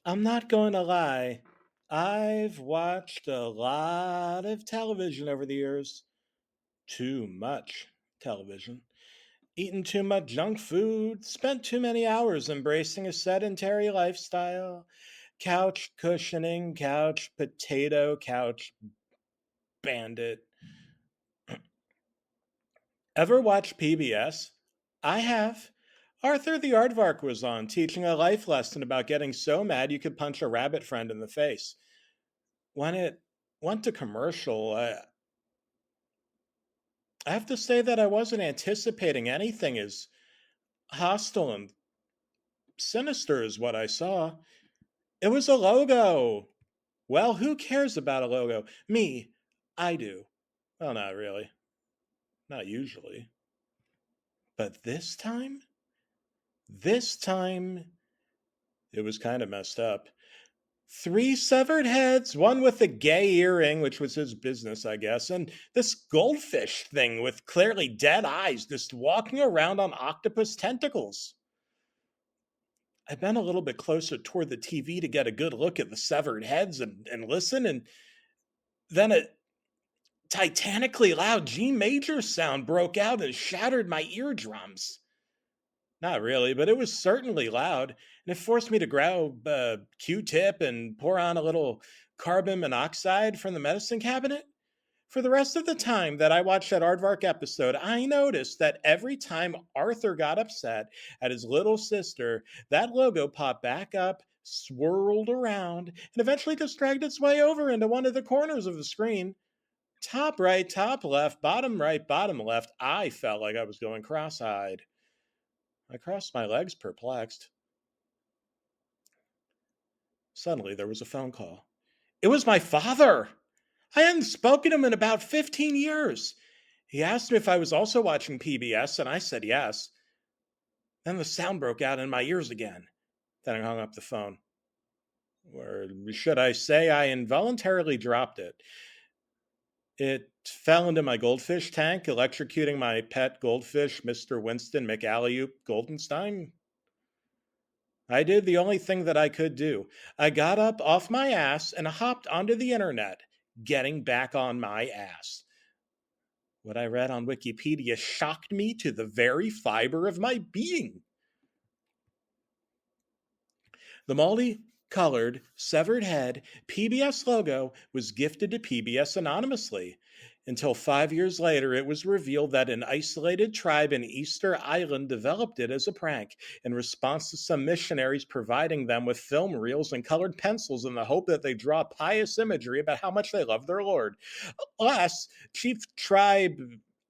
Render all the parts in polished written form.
I'm not going to lie. I've watched a lot of television over the years. Too much television. Eaten too much junk food. Spent too many hours embracing a sedentary lifestyle. Couch cushioning, couch potato, couch bandit. Ever watch PBS? I have. Arthur the Aardvark was on, teaching a life lesson about getting so mad you could punch a rabbit friend in the face. When it went to commercial, I have to say that I wasn't anticipating anything as hostile and sinister as what I saw. It was a logo. Well, who cares about a logo? Me, I do. Well, not really. Not usually. But this time, it was kind of messed up. Three severed heads, one with a gay earring, which was his business, I guess, and this goldfish thing with clearly dead eyes just walking around on octopus tentacles. I bent a little bit closer toward the TV to get a good look at the severed heads and listen, and then a titanically loud G major sound broke out and shattered my eardrums. Not really, but it was certainly loud, and it forced me to grab a Q-tip and pour on a little carbon monoxide from the medicine cabinet. For the rest of the time that I watched that Aardvark episode, I noticed that every time Arthur got upset at his little sister, that logo popped back up, swirled around, and eventually just dragged its way over into one of the corners of the screen. Top right, top left, bottom right, bottom left. I felt like I was going cross eyed. I crossed my legs, perplexed. Suddenly, there was a phone call. It was my father! I hadn't spoken to him in about 15 years. He asked me if I was also watching PBS, and I said yes. Then the sound broke out in my ears again. Then I hung up the phone. Or should I say, I involuntarily dropped it. It fell into my goldfish tank, electrocuting my pet goldfish, Mr. Winston McAlleyoup Goldenstein. I did the only thing that I could do. I got up off my ass and hopped onto the internet, getting back on my ass. What I read on Wikipedia shocked me to the very fiber of my being. The multi-colored, severed head PBS logo was gifted to PBS anonymously. Until 5 years later, it was revealed that an isolated tribe in Easter Island developed it as a prank in response to some missionaries providing them with film reels and colored pencils in the hope that they draw pious imagery about how much they love their Lord. Alas, Chief Tribe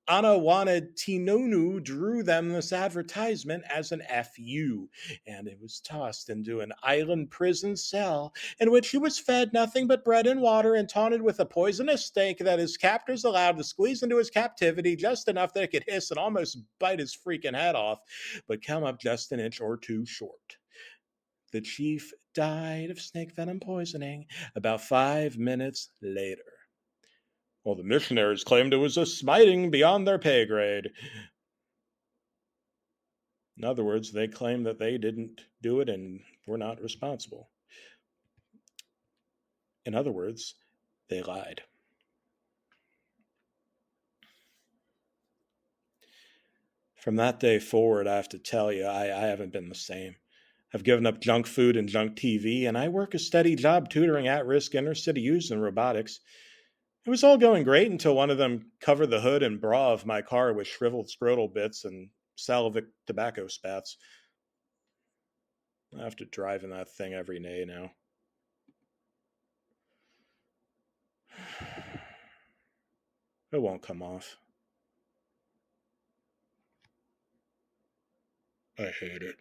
Anawantinunu drew them this advertisement as an FU, and it was tossed into an island prison cell in which he was fed nothing but bread and water and taunted with a poisonous steak that his captors allowed to squeeze into his captivity just enough that it could hiss and almost bite his freaking head off, but come up just an inch or two short. The chief died of snake venom poisoning about 5 minutes later. Well, the missionaries claimed it was a smiting beyond their pay grade. In other words, they claimed that they didn't do it and were not responsible. In other words, they lied. From that day forward, I have to tell you, I haven't been the same. I've given up junk food and junk TV, and I work a steady job tutoring at-risk inner-city youth in robotics. It was all going great until one of them covered the hood and bra of my car with shriveled scrotal bits and salvic tobacco spats. I have to drive in that thing every day now. It won't come off. I hate it.